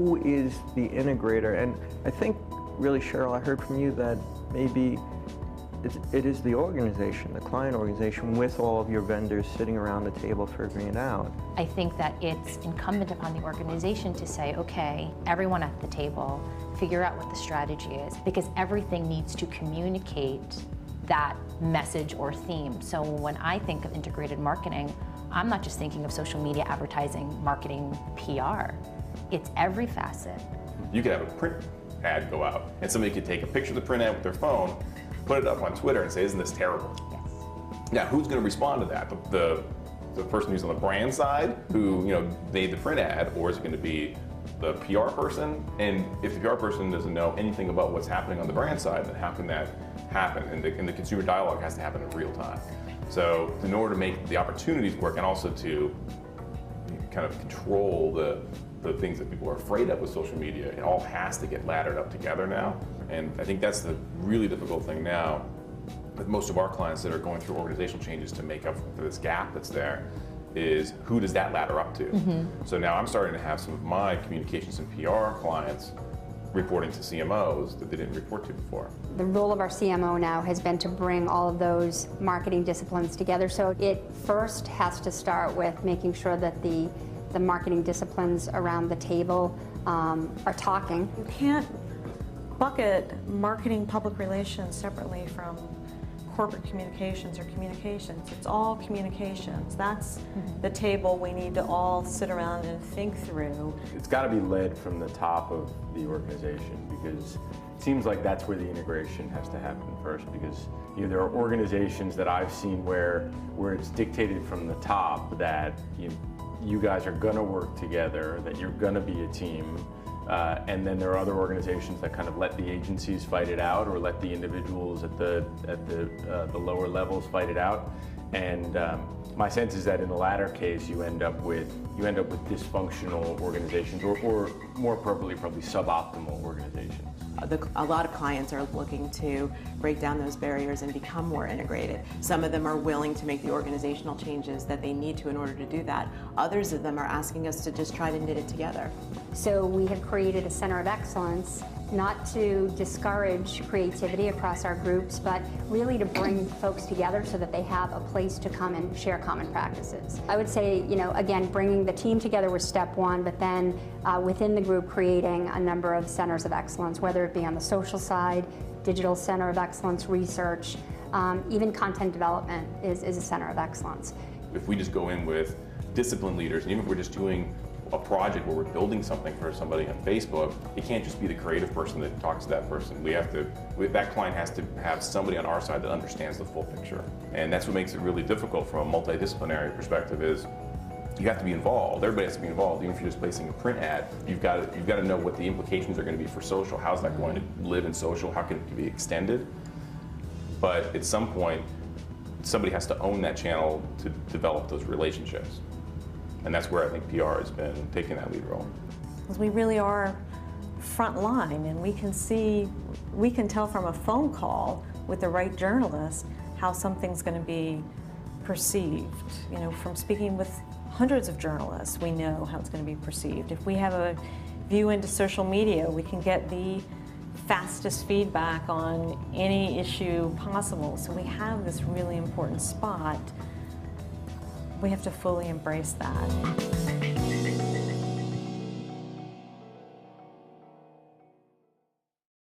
who is the integrator? And I think, really, Cheryl, I heard from you that maybe it is the organization, the client organization, with all of your vendors sitting around the table figuring it out. I think that it's incumbent upon the organization to say, okay, everyone at the table, figure out what the strategy is, because everything needs to communicate that message or theme. So when I think of integrated marketing, I'm not just thinking of social media advertising, marketing, PR. It's every facet. You could have a print ad go out, and somebody could take a picture of the print ad with their phone, put it up on Twitter and say, isn't this terrible? Yes. Now, who's going to respond to that? The person who's on the brand side, who made the print ad, or is it going to be the PR person? And if the PR person doesn't know anything about what's happening on the brand side, then how can that happen? And the consumer dialogue has to happen in real time. So in order to make the opportunities work, and also to kind of control the things that people are afraid of with social media, it all has to get laddered up together now. And I think that's the really difficult thing now with most of our clients that are going through organizational changes to make up for this gap that's there, is who does that ladder up to? Mm-hmm. So now I'm starting to have some of my communications and PR clients reporting to CMOs that they didn't report to before. The role of our CMO now has been to bring all of those marketing disciplines together. So it first has to start with making sure that the marketing disciplines around the table are talking. You can't bucket marketing public relations separately from corporate communications or communications. It's all communications. That's the table we need to all sit around and think through. It's got to be led from the top of the organization, because it seems like that's where the integration has to happen first, because there are organizations that I've seen where it's dictated from the top that you guys are going to work together, that you're going to be a team. And then there are other organizations that kind of let the agencies fight it out, or let the individuals at the lower levels fight it out. And my sense is that in the latter case, you end up with dysfunctional organizations, or more appropriately, probably suboptimal organizations. A lot of clients are looking to break down those barriers and become more integrated. Some of them are willing to make the organizational changes that they need to in order to do that. Others of them are asking us to just try to knit it together. So we have created a center of excellence, not to discourage creativity across our groups, but really to bring folks together so that they have a place to come and share common practices. I would say, again, bringing the team together was step one, but then within the group creating a number of centers of excellence, whether it be on the social side, digital center of excellence, research, even content development is a center of excellence. If we just go in with discipline leaders, and even if we're just doing a project where we're building something for somebody on Facebook, it can't just be the creative person that talks to that person. That client has to have somebody on our side that understands the full picture. And that's what makes it really difficult from a multidisciplinary perspective, is you have to be involved. Everybody has to be involved. Even if you're just placing a print ad, you've got to know what the implications are going to be for social. How's that going to live in social? How can it be extended? But at some point, somebody has to own that channel to develop those relationships. And that's where I think PR has been taking that lead role. Because we really are front line, and we can tell from a phone call with the right journalist how something's going to be perceived. From speaking with hundreds of journalists, we know how it's going to be perceived. If we have a view into social media, we can get the fastest feedback on any issue possible. So we have this really important spot. We have to fully embrace that.